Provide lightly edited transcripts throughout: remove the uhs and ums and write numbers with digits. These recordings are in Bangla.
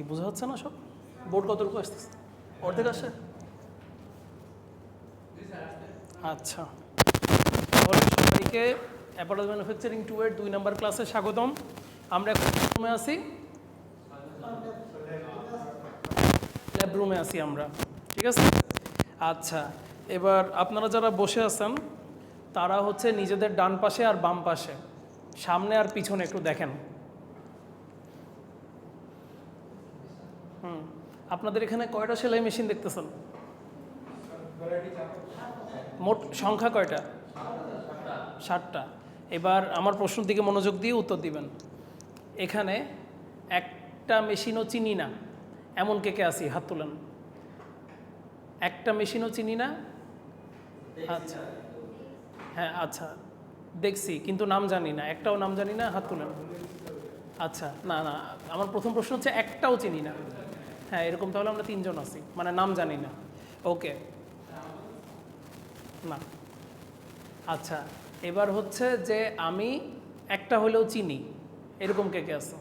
বোঝা যাচ্ছে না সব? বোর্ড কতটুকু আসতেছে? অর্ধেক আসে? আচ্ছা, তাহলে সবাইকে অ্যাপারেল ম্যানুফ্যাকচারিং 2 এর 2 নম্বর ক্লাসে স্বাগতম। আমরা এখন রুমে আছি, ল্যাব রুমে আছি আমরা, ঠিক আছে? আচ্ছা, এবার আপনারা যারা বসে আছেন তারা হচ্ছে নিজেদের ডান পাশে আর বাম পাশে, সামনে আর পিছনে একটু দেখেন। আপনাদের এখানে কয়টা সেলাই মেশিন দেখতেছেন? মোট সংখ্যা কয়টা? 7টা। এবার আমার প্রশ্নের দিকে মনোযোগ দিয়ে উত্তর দিবেন। এখানে একটা মেশিনও চিনি না এমন কে কে আছি? হাত তুলেন। একটা মেশিনও চিনি না? আচ্ছা, হ্যাঁ, আচ্ছা, দেখছি কিন্তু নাম জানি না, একটাও নাম জানি না, হাত তুলেন। আচ্ছা, না না, আমার প্রথম প্রশ্ন হচ্ছে একটাও চিনি না। হ্যাঁ, এরকম তাহলে আমরা 3 জন আছি, মানে নাম জানি না। ওকে, না। আচ্ছা, এবার হচ্ছে যে আমি একটা হলেও চিনি, এরকম কে কে আছে?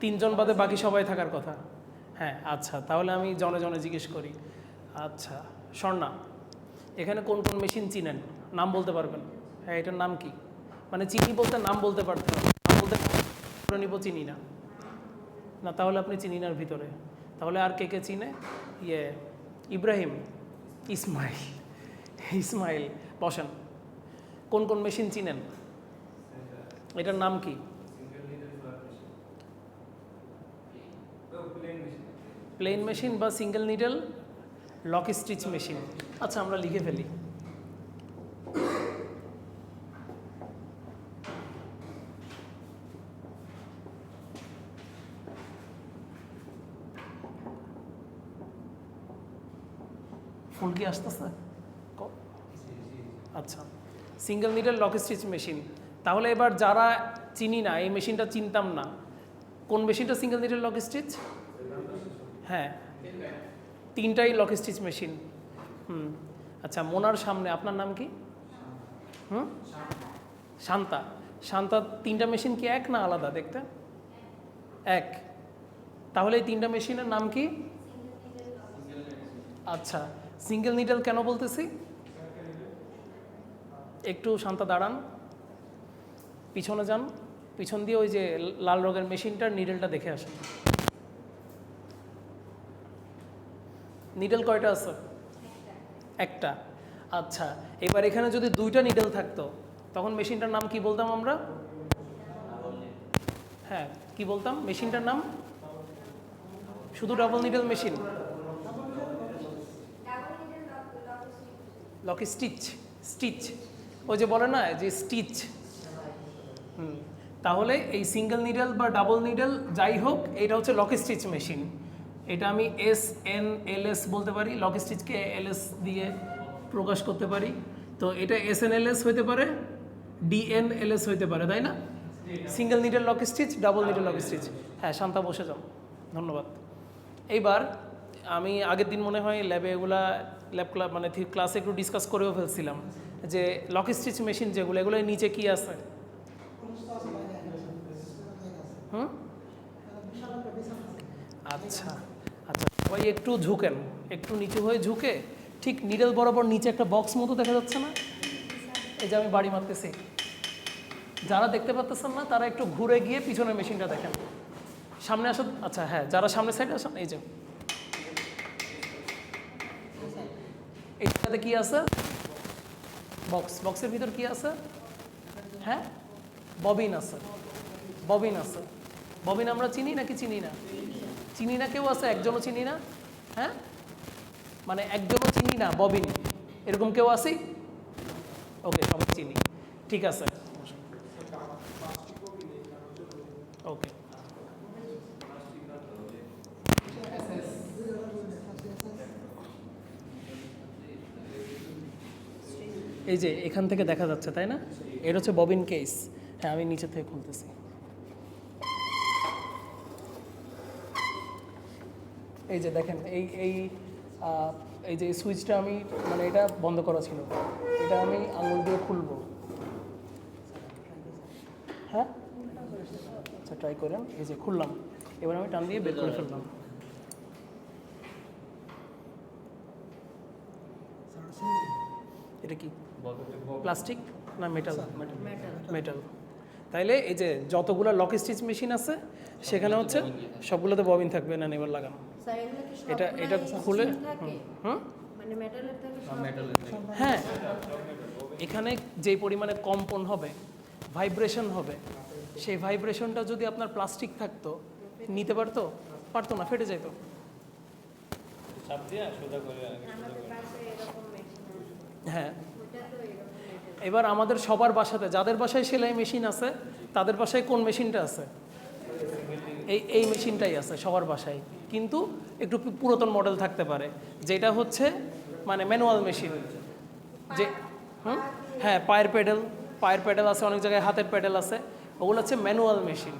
3 জন বাদে বাকি সবাই থাকার কথা। হ্যাঁ, আচ্ছা, তাহলে আমি জনে জনে জিজ্ঞেস করি। আচ্ছা, স্বর্ণা, এখানে কোন কোন মেশিন চিনেন? নাম বলতে পারবেন? হ্যাঁ, এটার নাম কি? মানে চিনি বলতে নাম বলতে পারতে হবে, নাম বলতে নিব চিনি না। না, তাহলে আপনি চিনি নার ভিতরে। তাহলে আর কে কে চিনে? ইব্রাহিম, ইসমাইল, ইসমাইল, বসেন। কোন কোন মেশিন চিনেন? এটার নাম কি? প্লেন মেশিন বা single needle lock stitch machine. আচ্ছা, আমরা লিখে ফেলি। ফুল কি আসতেছে? আচ্ছা, single needle lock stitch machine. তাহলে এবার যারা চিনি না, এই মেশিনটা চিনতাম না, কোন মেশিনটা সিঙ্গেল নিডল লক স্টিচ? হ্যাঁ, 3টাই লক স্টিচ মেশিন। আচ্ছা, মোনার সামনে আপনার নাম কি? শান্তা। শান্তা, 3টা মেশিন কি এক না আলাদা দেখতে? এক। তাহলে এই 3টা মেশিনের নাম কি? আচ্ছা, সিঙ্গেল নিডল কেন বলতেছি? একটু শান্তা দাঁড়ান, পিছনে যান, পিছন দিয়ে ওই যে লাল রঙের মেশিনটার নিডলটা দেখে আসেন। নিডল কয়টা আছে? একটা। আচ্ছা, এবার এখানে যদি 2টা নিডল থাকতো তখন মেশিনটার নাম কি বলতাম আমরা? হ্যাঁ, কি বলতাম মেশিনটার নাম? শুধু double needle machine? Lock stitch, stitch, ওই যে বলে না যে স্টিচ। তাহলে এই সিঙ্গেল নিডল বা ডাবল নিডল যাই হোক, এটা হচ্ছে লক স্টিচ মেশিন। এটা আমি SNLS বলতে পারি, লক স্টিচকে LS দিয়ে প্রকাশ করতে পারি। তো এটা SNLS হইতে পারে, DNLS হইতে পারে, তাই না? Single needle lock stitch, double needle lock stitch. হ্যাঁ, শান্তা বসে যাও, ধন্যবাদ। এইবার আমি আগের দিন মনে হয় ল্যাবে এগুলা ক্লাব মানে ক্লাসে একটু ডিসকাস করেও ফেলছিলাম যে লক স্টিচ মেশিন যেগুলো, এগুলোর নিচে কি আছে? আচ্ছা, আচ্ছা, সবাই একটু ঝুঁকেন, একটু নিচু হয়ে ঝুঁকে ঠিক নিডল বরাবর নিচে একটা বক্স মতো দেখা যাচ্ছে না? এই যে আমি বাড়ি মারতেছি, যারা দেখতে পাচ্ছেন না তারা একটু ঘুরে গিয়ে পিছনের মেশিনটা দেখেন, সামনে আসুন। আচ্ছা, হ্যাঁ, যারা সামনের সাইডে আসেন, এই যে এইটাতে কি আছে? বক্স। বক্সের ভিতর কি আছে? হ্যাঁ, ববিন আছে, ববিন আছে। ববিন আমরা চিনি নাকি চিনি না? চিনি না, কেউ আছে? একজনও চিনি না? হ্যাঁ, মানে একজনও চিনি না ববিন, এরকম কেউ আছে? ওকে, সবাই চিনি, ঠিক আছে, ওকে। এই যে এখান থেকে দেখা যাচ্ছে, তাই না? এটা হচ্ছে ববিন কেস। হ্যাঁ, আমি নিচে থেকে খুলতেছি। এই যে দেখেন, এই এই এই যে সুইচটা আমি, মানে এটা বন্ধ করা ছিল, এটা আমি আঙুল দিয়ে খুলবো। হ্যাঁ, আচ্ছা, ট্রাই করেন। এই যে খুললাম, এবার আমি টান দিয়ে বের করে ফেললাম। এটা কি প্লাস্টিক না মেটাল? মেটাল। তাইলে এই যে যতগুলো লক স্টিচ মেশিন আছে সেখানে হচ্ছে সবগুলোতে ববিন থাকবে না এবার লাগানো। এটা খুলে হ্যাঁ, এখানে যেই পরিমাণে কম্পন হবে, ভাইব্রেশন হবে, সেই ভাইব্রেশনটা যদি আপনার প্লাস্টিক থাকতো নিতে পারতো না, ফেটে যেত। হ্যাঁ, এবার আমাদের সবার বাসাতে, যাদের বাসায় সেলাই মেশিন আছে তাদের বাসায় কোন মেশিনটা আছে? এই মেশিনটাই আছে সবার বাসায়, কিন্তু একটু পুরাতন মডেল থাকতে পারে, যেটা হচ্ছে মানে ম্যানুয়াল মেশিন। যে হ্যাঁ, পায়ের প্যাডেল আছে, অনেক জায়গায় হাতের প্যাডেল আছে, ওগুলো হচ্ছে ম্যানুয়াল মেশিন।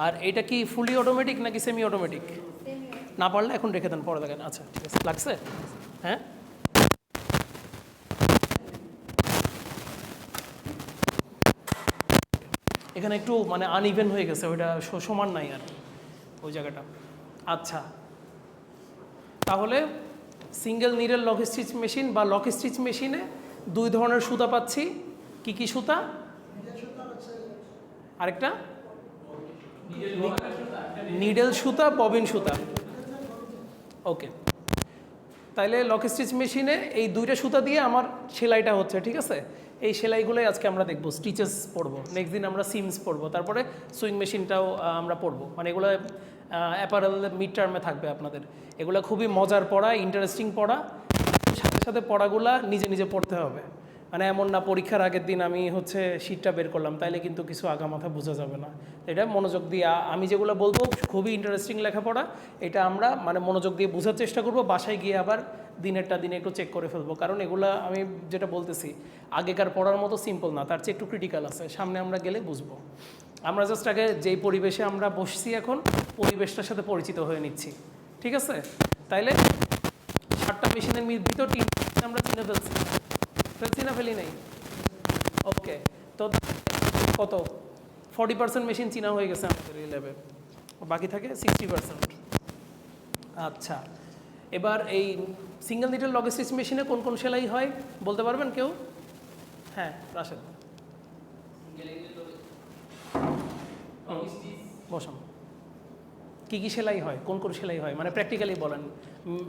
আর এটা কি ফুলি অটোমেটিক নাকি সেমি অটোমেটিক? না পারলে এখন রেখে দেন, পরে দেখেন। আচ্ছা ঠিক আছে, লাগছে? হ্যাঁ, এখানে একটু মানে আনইভেন হয়ে গেছে, ওইটা সমান নাই আর ওই জায়গাটা। আচ্ছা, তাহলে single needle lock stitch machine বা লক স্টিচ মেশিনে দুই ধরনের সুতা পাচ্ছি। কি কি সুতা? আরেকটা নিডল সুতা, ববিন সুতা। ওকে, তাইলে লক স্টিচ মেশিনে এই দুইটা সুতা দিয়ে আমার সেলাইটা হচ্ছে, ঠিক আছে? এই সেলাইগুলোই আজকে আমরা দেখবো, স্টিচেস পড়বো, নেক্সট দিন আমরা সিমস পড়বো, তারপরে সুইং মেশিনটাও আমরা পড়বো। মানে এগুলো অ্যাপারেল মিড টার্মে থাকবে আপনাদের। এগুলো খুবই মজার পড়া, ইন্টারেস্টিং পড়া, সাথে সাথে পড়াগুলা নিজে নিজে পড়তে হবে। মানে এমন না পরীক্ষার আগের দিন আমি হচ্ছে শীটটা বের করলাম, তাইলে কিন্তু কিছু আগামাথা বোঝা যাবে না। এটা মনোযোগ দিয়ে আমি যেগুলো বলবো খুবই ইন্টারেস্টিং লেখাপড়া, এটা আমরা মানে মনোযোগ দিয়ে বোঝার চেষ্টা করব, বাসায় গিয়ে আবার দিনেরটা দিনে একটু চেক করে ফেলবো। কারণ এগুলা আমি যেটা বলতেছি আগেকার পড়ার মতো সিম্পল না, তার চেয়ে একটু ক্রিটিক্যাল আছে, সামনে আমরা গেলে বুঝবো। আমরা জাস্ট আগে যেই পরিবেশে আমরা বসছি এখন পরিবেশটার সাথে পরিচিত হয়ে নিচ্ছি, ঠিক আছে? তাইলে 7টা মেশিনের ভিতর 3টা আমরা চিনে ফেলছি না ফেলি নাই? ওকে, তো কত 40% মেশিন চিনা হয়ে গেছে আমাদের এই ল্যাবে, বাকি থাকে 60%। আচ্ছা, এবার এই সিঙ্গেল নিডল লক স্টিচ মেশিনে কোন কোন সেলাই হয় বলতে পারবেন কেউ? হ্যাঁ, রাশেদ বসান। কী কী সেলাই হয়, কোন কোন সেলাই হয় মানে প্র্যাকটিক্যালি বলেন।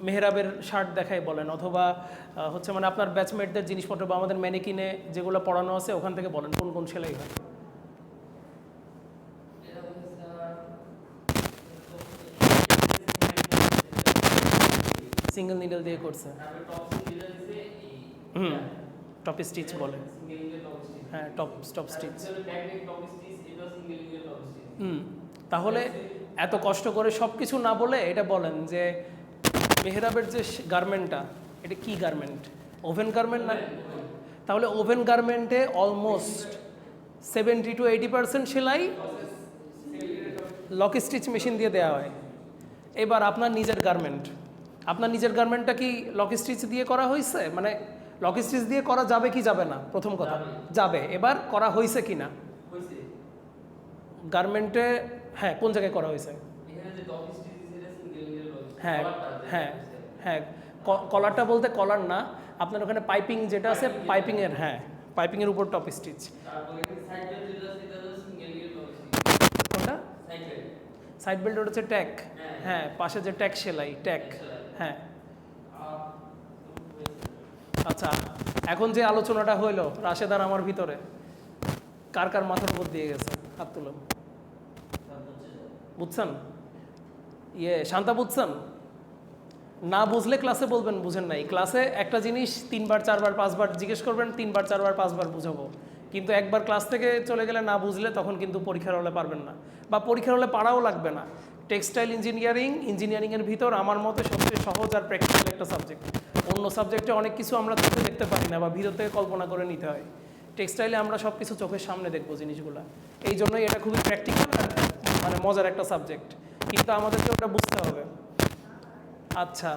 মেহরাবের শার্ট দেখায় বলেন, অথবা হচ্ছে মানে আপনার ব্যাচমেটদের জিনিসপত্র বা আমাদের ম্যানিকিনে যেগুলো পড়ানো আছে ওখান থেকে বলেন কোন কোন সেলাই হয়। সিঙ্গেল নিডল দিয়ে করছে, টপ স্টিচ বলে, হ্যাঁ টপ স্টিচ। তাহলে এত কষ্ট করে সব কিছু না বলে এটা বলেন যে মেহরাবের যে গার্মেন্টটা, এটা কি গার্মেন্ট? ওভেন গার্মেন্ট না? তাহলে ওভেন গার্মেন্টে অলমোস্ট 70 to 80% সেলাই লক স্টিচ মেশিন দিয়ে দেওয়া হয়। এবার আপনার নিজের গার্মেন্টটা কি লক স্টিচ দিয়ে করা হয়েছে? মানে লক স্টিচ দিয়ে করা যাবে কি যাবে না? প্রথম কথা যাবে। এবার করা হয়েছে কি না গার্মেন্টে? হ্যাঁ, কোন জায়গায় করা হয়েছে? হ্যাঁ হ্যাঁ হ্যাঁ, কলারটা বলতে কলার না, আপনার ওখানে পাইপিং যেটা আছে পাইপিংয়ের, হ্যাঁ পাইপিংয়ের উপর টপ স্টিচ। কোনটা? সাইড বেল্ট, ওটা হচ্ছে ট্যাক। হ্যাঁ, পাশে যে ট্যাক সেলাই, ট্যাক। হ্যাঁ, আচ্ছা, এখন যে আলোচনাটা হইলো রাশেদ আর আমার ভিতরে, কার কার মাথার উপর দিয়ে গেছে? হাত তুলুন। বুঝছেন? শান্তা বুঝছেন? না বুঝলে ক্লাসে বলবেন বুঝেন নাই। ক্লাসে একটা জিনিস 3বার 4বার 5বার জিজ্ঞেস করবেন, 3বার 4বার 5বার বুঝাবো, কিন্তু একবার ক্লাস থেকে চলে গেলে না বুঝলে তখন কিন্তু পরীক্ষার হলে পারবেন না, বা পরীক্ষার হলে পারাও লাগবে না। টেক্সটাইল ইঞ্জিনিয়ারিংয়ের ভিতর আমার মতে সবচেয়ে সহজ আর প্র্যাকটিক্যাল একটা সাবজেক্ট। অন্য সাবজেক্টে অনেক কিছু আমরা চোখে দেখতে পারি না বা ভিতর থেকে কল্পনা করে নিতে হয়। টেক্সটাইলে আমরা সব কিছু চোখের সামনে দেখবো জিনিসগুলো, এই জন্যই এটা খুবই প্র্যাকটিক্যাল আর মানে মজার একটা সাবজেক্ট, কিন্তু আমাদেরকে ওটা বুঝতে হবে। আচ্ছা,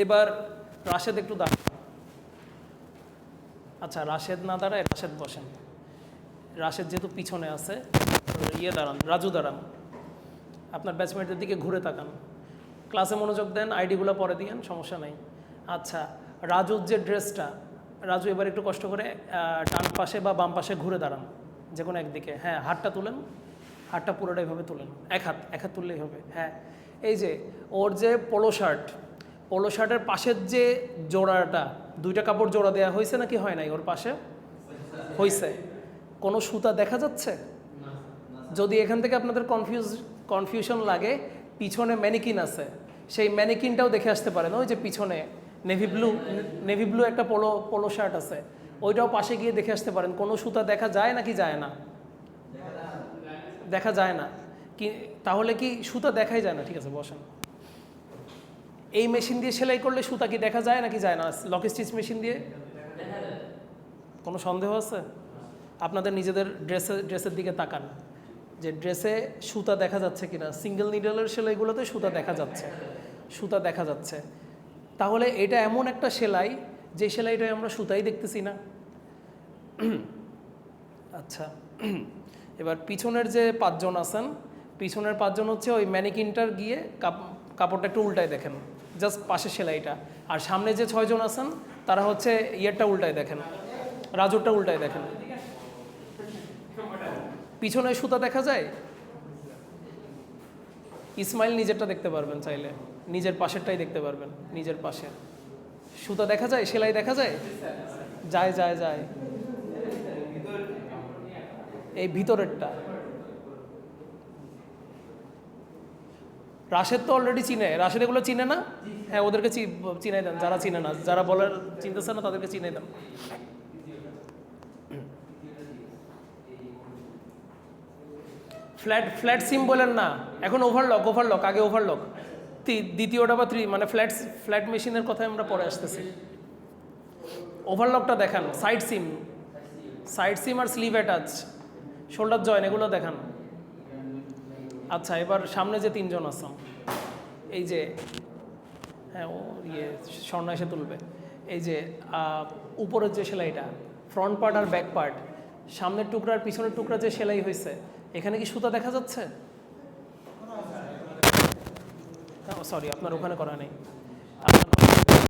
এবার রাশেদ একটু দাঁড়ান। আচ্ছা, রাশেদ না দাঁড়ায়, রাশেদ বসেন। রাশেদ যেহেতু পিছনে আছে, দাঁড়ান, রাজু দাঁড়ান। আপনার ব্যাচমেটদের দিকে ঘুরে তাকান, ক্লাসে মনোযোগ দেন, আইডিগুলো পরে দিয়েন, সমস্যা নাই। আচ্ছা, রাজুর যে ড্রেসটা, রাজু এবার একটু কষ্ট করে ডান পাশে বা বাম পাশে ঘুরে দাঁড়ান, যে কোনো একদিকে। হ্যাঁ, হাতটা তুলেন, হাতটা পুরোটা এইভাবে তুলেন, এক হাত তুললেই হবে। হ্যাঁ, এই যে ওর যে পোলো শার্টের পাশের যে জোড়াটা, দুইটা কাপড় জোড়া দেওয়া হয়েছে নাকি হয় নাই? ওর পাশে হয়েছে। কোনো সুতা দেখা যাচ্ছে? যদি এখান থেকে আপনাদের কনফিউশন লাগে, পিছনে ম্যানিকিন আছে, সেই ম্যানিকিনটাও দেখে আসতে পারেন। ওই যে পিছনে নেভি ব্লু একটা পোলো শার্ট আছে, ওইটাও পাশে গিয়ে দেখে আসতে পারেন। কোনো সুতা দেখা যায় নাকি যায় না? দেখা যায় না। কি তাহলে কি সুতা দেখাই যায় না? ঠিক আছে, বসেন। এই মেশিন দিয়ে সেলাই করলে সুতা কি দেখা যায় নাকি যায় না? লক স্টিচ মেশিন দিয়ে কোনো সন্দেহ আছে? আপনাদের নিজেদের ড্রেসের দিকে তাকান, যে ড্রেসে সুতা দেখা যাচ্ছে কিনা। সিঙ্গেল নিডলের সেলাইগুলোতে সুতা দেখা যাচ্ছে। তাহলে এটা এমন একটা সেলাই, যে সেলাইটাই আমরা সুতাই দেখতেছি না। আচ্ছা, এবার পিছনের যে 5 জন আছেন, পিছনের 5 জন হচ্ছে ওই ম্যানিকিনটার গিয়ে কাপড়টা একটু উল্টায় দেখেন, জাস্ট পাশে সেলাইটা। আর সামনে যে 6 জন আছেন, তারা হচ্ছে ইয়েরটা উল্টায় দেখেন, রাজুরটা উল্টায় দেখেন। পিছনে সুতা দেখা যায়? ইসমাইল নিজেরটা দেখতে পারবেন, চাইলে নিজের পাশেরটাই দেখতে পারবেন। নিজের পাশে সুতা দেখা যায়, সেলাই দেখা যায়? যায়। এই ভিতরেরটা রাশেদ তো অলরেডি চিনে, রাশেদ এগুলো চিনে না? হ্যাঁ, ওদেরকে চিনাই দেন, যারা চিনে না, যারা বলার চিনতেছে না তাদেরকে চিনাই দেন। ফ্ল্যাট সিম বলেন না, এখন ওভারলক, আগে ওভারলক, দ্বিতীয়টা বা মানে ফ্ল্যাট মেশিনের কথায় আমরা পরে আসতেছি। ওভারলকটা দেখান, সাইড সিম আর স্লিভ অ্যাটাচ, শোল্ডার জয়েন, এগুলো দেখান। আচ্ছা, এবার সামনে যে 3 জন আছেন, এই যে, হ্যাঁ ও স্বর্ণ এসে তুলবে। এই যে উপরের যে সেলাইটা, ফ্রন্ট পার্ট আর ব্যাক পার্ট, সামনের টুকরা আর পিছনের টুকরা যে সেলাই হয়েছে, এখানে কি সুতা দেখা যাচ্ছে? সরি, আপনার ওখানে করা নেই।